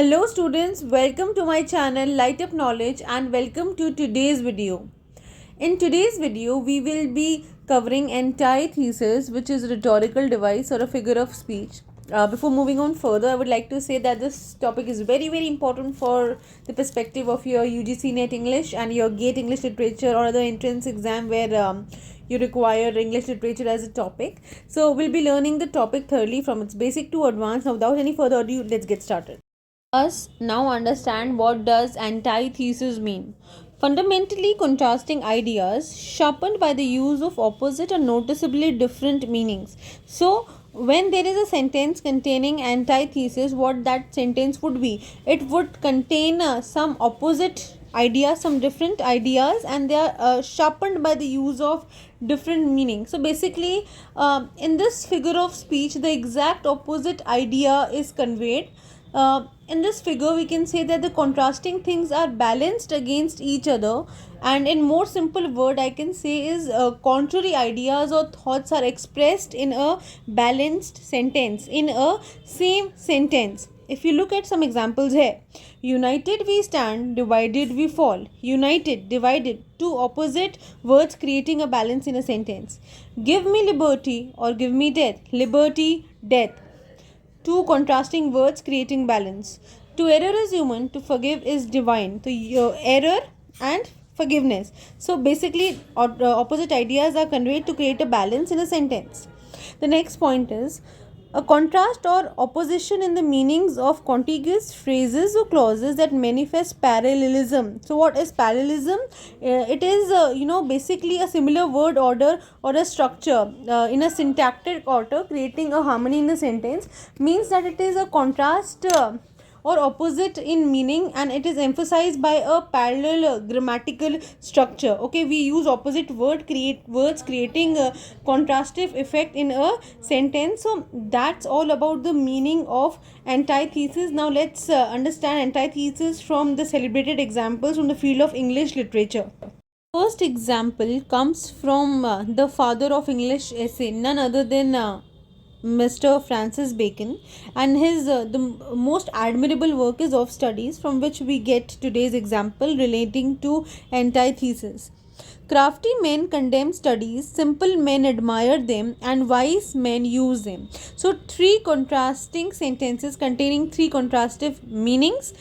Hello students, welcome to my channel Lightup Knowledge and welcome to today's video. In today's video, we will be covering antithesis, which is a rhetorical device or a figure of speech. Before moving on further, I would like to say that this topic is very important for the perspective of your UGC NET English and your GATE English Literature or other entrance exam where you require English literature as a topic. So we'll be learning the topic thoroughly from its basic to advanced. Now without any further ado, let's get started. Us now understand what does antithesis mean. Fundamentally contrasting ideas sharpened by the use of opposite or noticeably different meanings. So when there is a sentence containing antithesis, what that sentence would be? It would contain some opposite ideas, some different ideas, and they are sharpened by the use of different meaning. So basically in this figure of speech, the exact opposite idea is conveyed. In this figure, we can say that the contrasting things are balanced against each other, and in more simple word I can say is contrary ideas or thoughts are expressed in a balanced sentence, in a same sentence. If you look at some examples here, united we stand, divided we fall. United, divided, two opposite words creating a balance in a sentence. Give me liberty or give me death. Liberty, death. Two contrasting words creating balance. To error is human, to forgive is divine. So error and forgiveness. So basically opposite ideas are conveyed to create a balance in a sentence. The next point is a contrast or opposition in the meanings of contiguous phrases or clauses that manifest parallelism. So what is parallelism? It is basically a similar word order or a structure in a syntactic order creating a harmony in a sentence. Means that it is a contrast or opposite in meaning, and it is emphasized by a parallel grammatical structure. Okay, we use opposite words creating a contrastive effect in a sentence. So that's all about the meaning of antithesis. Now let's understand antithesis from the celebrated examples from the field of English literature. First example comes from the father of English essay, none other than Mr. Francis Bacon, and his the most admirable work is Of Studies, from which we get today's example relating to antithesis. Crafty men condemn studies, simple men admire them, and wise men use them. So three contrasting sentences containing three contrastive meanings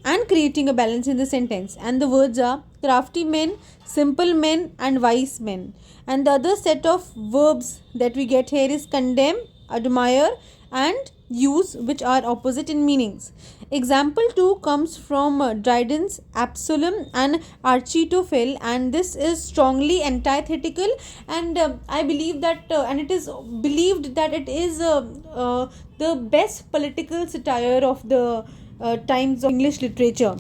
and creating a balance in the sentence, and the words are crafty men, simple men, and wise men. And the other set of verbs that we get here is condemn, admire, and use, which are opposite in meanings. Example 2 comes from Dryden's Absalom and Architophel, and this is strongly antithetical, and I believe that and it is believed that it is the best political satire of the times of English literature.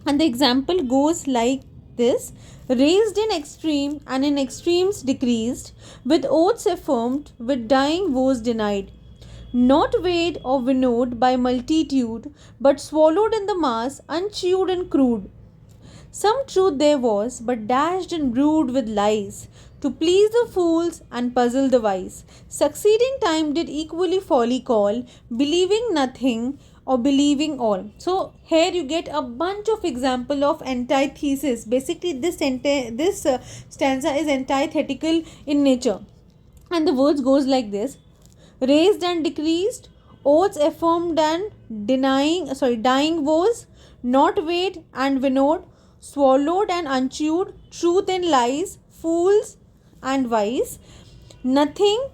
And the example goes like this: raised in extreme and in extremes decreased, with oaths affirmed, with dying woes denied, not weighed or winnowed by multitude, but swallowed in the mass, unchewed and crude. Some truth there was, but dashed and brewed with lies, to please the fools and puzzle the wise. Succeeding time did equally folly call, believing nothing or believing all. So here you get a bunch of example of antithesis. Basically this stanza is antithetical in nature, and the words goes like this: raised and decreased, oaths affirmed and dying woes, not weighed and winnowed, swallowed and unchewed, truth and lies, fools and wise, nothing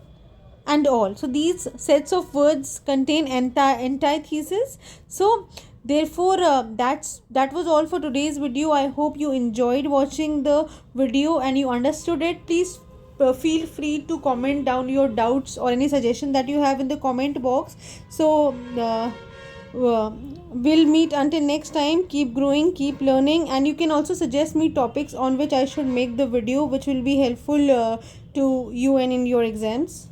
and all. So these sets of words contain antithesis. So therefore that was all for today's video. I hope you enjoyed watching the video and you understood it. Please feel free to comment down your doubts or any suggestion that you have in the comment box. So we'll meet until next time. Keep growing, keep learning, and you can also suggest me topics on which I should make the video, which will be helpful to you and in your exams.